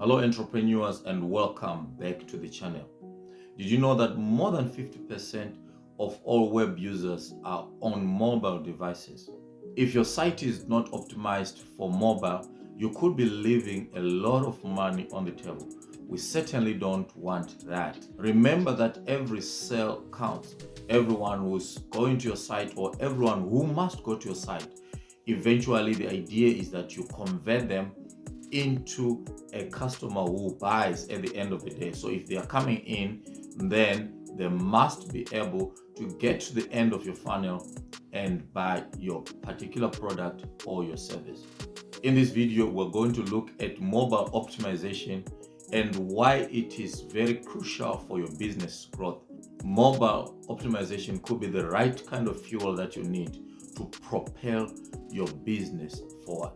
Hello entrepreneurs and welcome back to the channel. Did you know that more than 50% of all web users are on mobile devices? If your site is not optimized for mobile, you could be leaving a lot of money on the table. We certainly don't want that. Remember that every sale counts. Everyone who's going to your site or everyone who must go to your site, eventually the idea is that you convert them into a customer who buys at the end of the day. So if they are coming in, then they must be able to get to the end of your funnel and buy your particular product or your service. In this video, we're going to look at mobile optimization and why it is very crucial for your business growth. Mobile optimization could be the right kind of fuel that you need to propel your business forward.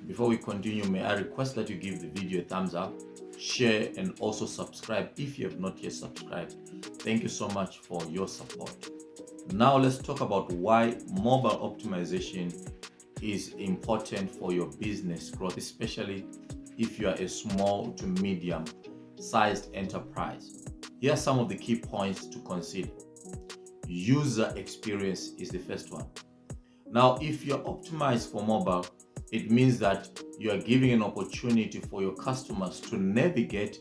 Before we continue, may I request that you give the video a thumbs up, share, and also subscribe if you have not yet subscribed. Thank you so much for your support. Now let's talk about why mobile optimization is important for your business growth, especially if you are a small to medium sized enterprise. Here are some of the key points to consider. User experience is the first one. Now, if you're optimized for mobile, it means that you are giving an opportunity for your customers to navigate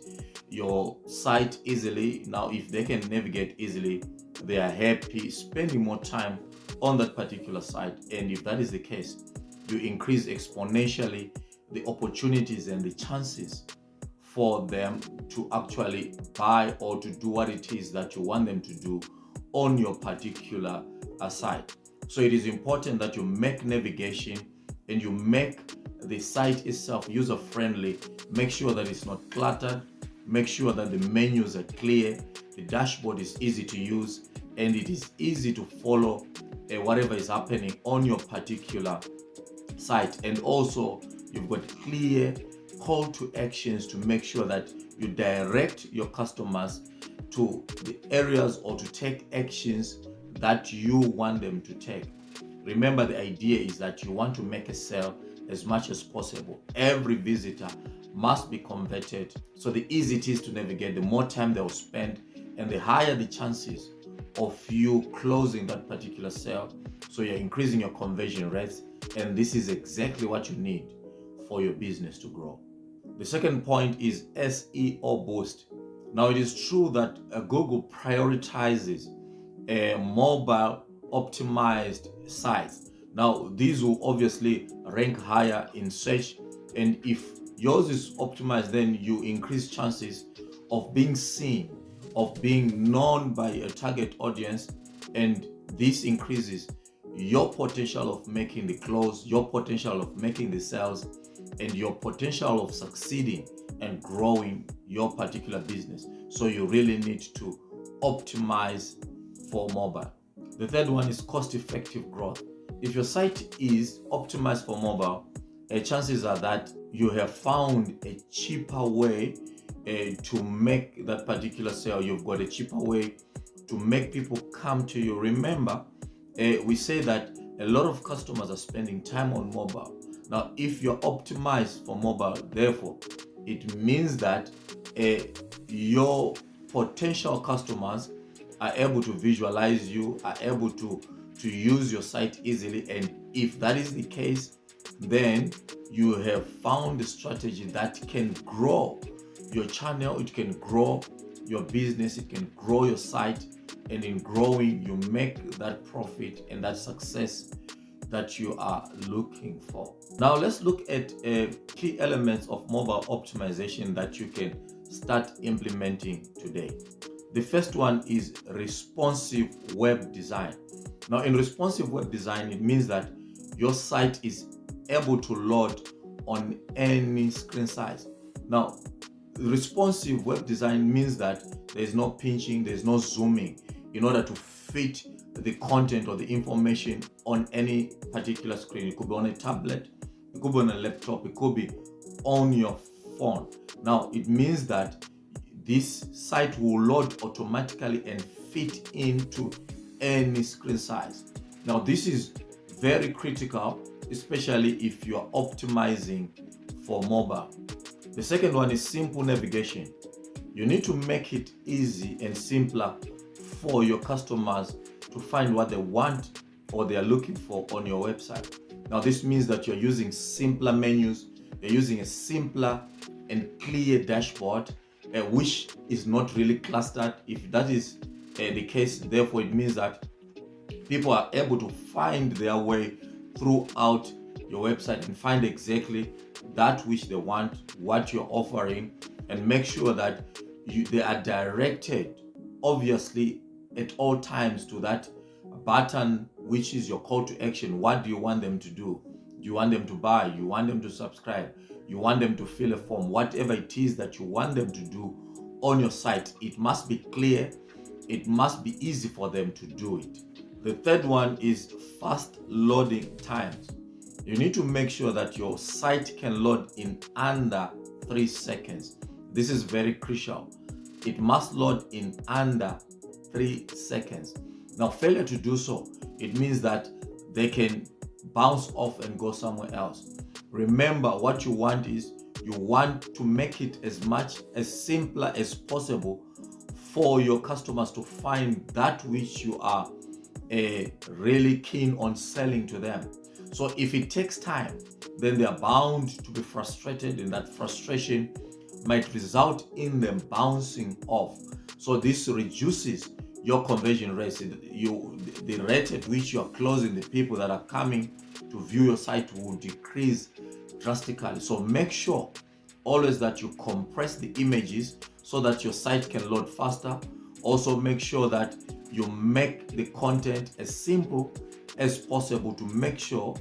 your site easily. Now, if they can navigate easily, they are happy spending more time on that particular site. And if that is the case, you increase exponentially the opportunities and the chances for them to actually buy or to do what it is that you want them to do on your particular site. So it is important that you make navigation and you make the site itself user-friendly. Make sure that it's not cluttered. Make sure that the menus are clear, the dashboard is easy to use, and it is easy to follow whatever is happening on your particular site. And also, you've got clear call to actions to make sure that you direct your customers to the areas or to take actions that you want them to take. Remember, the idea is that you want to make a sale as much as possible. Every visitor must be converted. So the easier it is to navigate, the more time they'll spend, and the higher the chances of you closing that particular sale. So you're increasing your conversion rates, and this is exactly what you need for your business to grow. The second point is SEO boost. Now, it is true that Google prioritizes mobile optimized sites. Now, these will obviously rank higher in search, and if yours is optimized, then you increase chances of being seen, of being known by a target audience, and this increases your potential of making the close, your potential of making the sales, and your potential of succeeding and growing your particular business. So you really need to optimize for mobile. The third one is cost-effective growth. If your site is optimized for mobile, chances are that you have found a cheaper way to make that particular sale. You've got a cheaper way to make people come to you. Remember, we say that a lot of customers are spending time on mobile. Now, if you're optimized for mobile, therefore, it means that your potential customers are able to visualize you, are able to use your site easily. And if that is the case, then you have found a strategy that can grow your channel, it can grow your business, it can grow your site, and in growing, you make that profit and that success that you are looking for. Now, let's look at key elements of mobile optimization that you can start implementing today. The first one is responsive web design. Now, in responsive web design, it means that your site is able to load on any screen size. Now, responsive web design means that there's no pinching, there's no zooming in order to fit the content or the information on any particular screen. It could be on a tablet, it could be on a laptop, it could be on your phone. Now, it means that this site will load automatically and fit into any screen size. Now, this is very critical, especially if you are optimizing for mobile. The second one is simple navigation. You need to make it easy and simpler for your customers to find what they want or they are looking for on your website. Now, this means that you're using simpler menus, you're using a simpler and clear dashboard, which is not really clustered. If that is the case, therefore, it means that people are able to find their way throughout your website and find exactly that which they want, what you're offering, and make sure that they are directed, obviously, at all times to that button, which is your call to action. What do you want them to do? Do you want them to buy? You want them to subscribe? You want them to fill a form? Whatever it is that you want them to do on your site, it must be clear. It must be easy for them to do it. The third one is fast loading times. You need to make sure that your site can load in under 3 seconds. This is very crucial. It must load in under 3 seconds. Now, failure to do so, it means that they can bounce off and go somewhere else. Remember, what you want is you want to make it as much as simpler as possible for your customers to find that which you are really keen on selling to them. So if it takes time, then they are bound to be frustrated, and that frustration might result in them bouncing off. So this reduces your conversion rates. The rate at which you are closing the people that are coming to view your site will decrease drastically. So make sure always that you compress the images so that your site can load faster. Also make sure that you make the content as simple as possible to make sure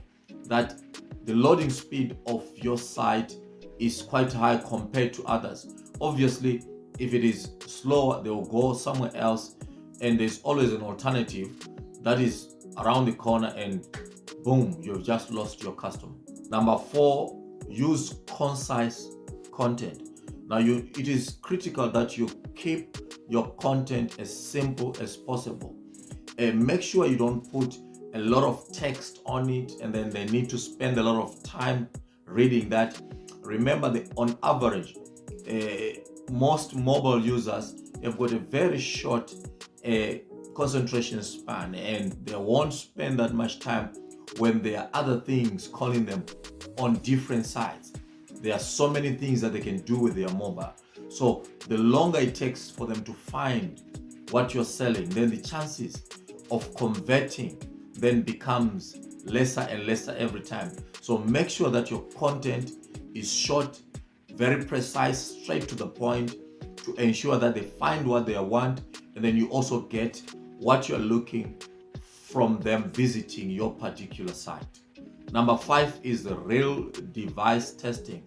that the loading speed of your site is quite high compared to others. Obviously, if it is slower, they will go somewhere else, and there's always an alternative that is around the corner, and boom, you've just lost your customer. Number 4, use concise content. Now, it is critical that you keep your content as simple as possible, and make sure you don't put a lot of text on it and then they need to spend a lot of time reading that. Remember that on average, most mobile users have got a very short concentration span, and they won't spend that much time when there are other things calling them on different sites. There are so many things that they can do with their mobile. So the longer it takes for them to find what you're selling, then the chances of converting then becomes lesser and lesser every time. So make sure that your content is short, very precise, straight to the point, to ensure that they find what they want, and then you also get what you're looking from them visiting your particular site. Number 5 is the real device testing.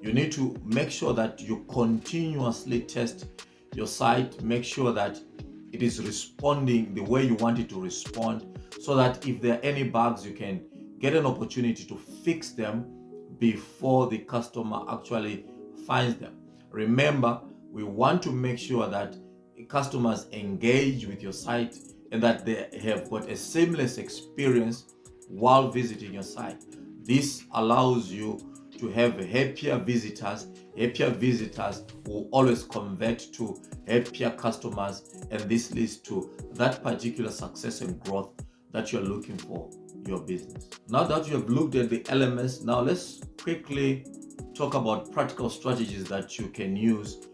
You need to make sure that you continuously test your site, make sure that it is responding the way you want it to respond, so that if there are any bugs, you can get an opportunity to fix them before the customer actually finds them. Remember, we want to make sure that customers engage with your site and that they have got a seamless experience while visiting your site. This allows you to have happier visitors. Happier visitors will always convert to happier customers, and this leads to that particular success and growth that you're looking for your business. Now that you have looked at the elements, now let's quickly talk about practical strategies that you can use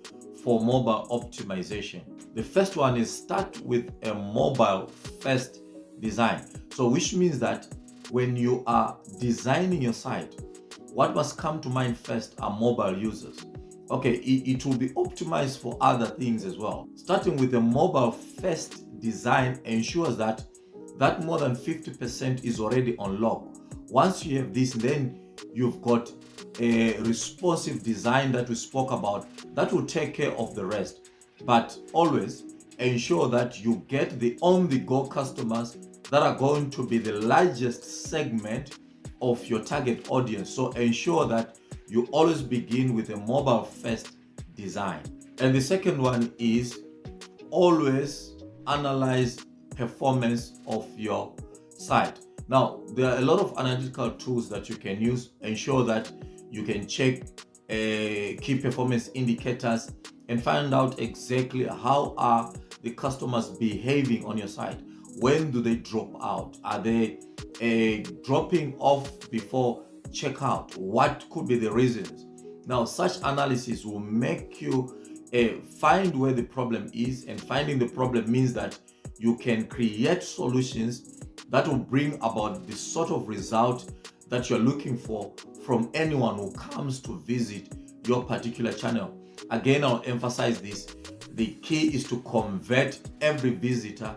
for mobile optimization. The first one is start with a mobile first design. So which means that when you are designing your site, what must come to mind first are mobile users. Okay, it will be optimized for other things as well. Starting with a mobile first design ensures that more than 50% is already unlocked. Once you have this, then you've got a responsive design that we spoke about that will take care of the rest. But always ensure that you get the on-the-go customers that are going to be the largest segment of your target audience. So ensure that you always begin with a mobile first design. And the second one is always analyze performance of your site. Now, there are a lot of analytical tools that you can use, ensure that you can check key performance indicators and find out exactly how are the customers behaving on your site. When do they drop out? Are they dropping off before checkout? What could be the reasons? Now, such analysis will make you find where the problem is, and finding the problem means that you can create solutions that will bring about the sort of result that you're looking for from anyone who comes to visit your particular channel. Again, I'll emphasize this. The key is to convert every visitor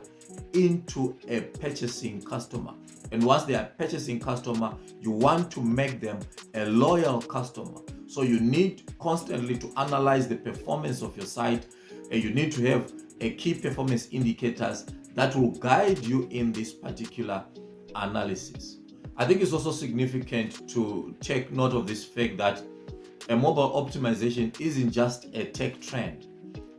into a purchasing customer. And once they are purchasing customer, you want to make them a loyal customer. So you need constantly to analyze the performance of your site, and you need to have a key performance indicators that will guide you in this particular analysis. I think it's also significant to take note of this fact that a mobile optimization isn't just a tech trend.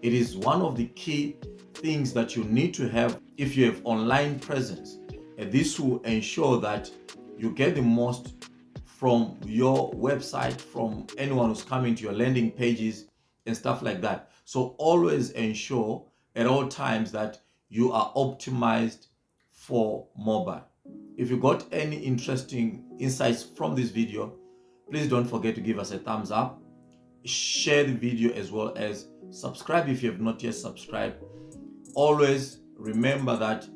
It is one of the key things that you need to have if you have online presence. And this will ensure that you get the most from your website, from anyone who's coming to your landing pages and stuff like that. So always ensure at all times that you are optimized for mobile. If you got any interesting insights from this video, please don't forget to give us a thumbs up, share the video, as well as subscribe if you have not yet subscribed. Always remember that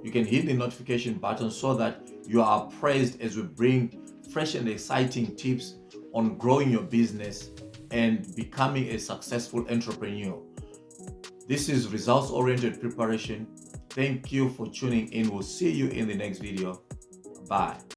you can hit the notification button so that you are appraised as we bring fresh and exciting tips on growing your business and becoming a successful entrepreneur. This is results-oriented preparation. Thank you for tuning in. We'll see you in the next video. Bye.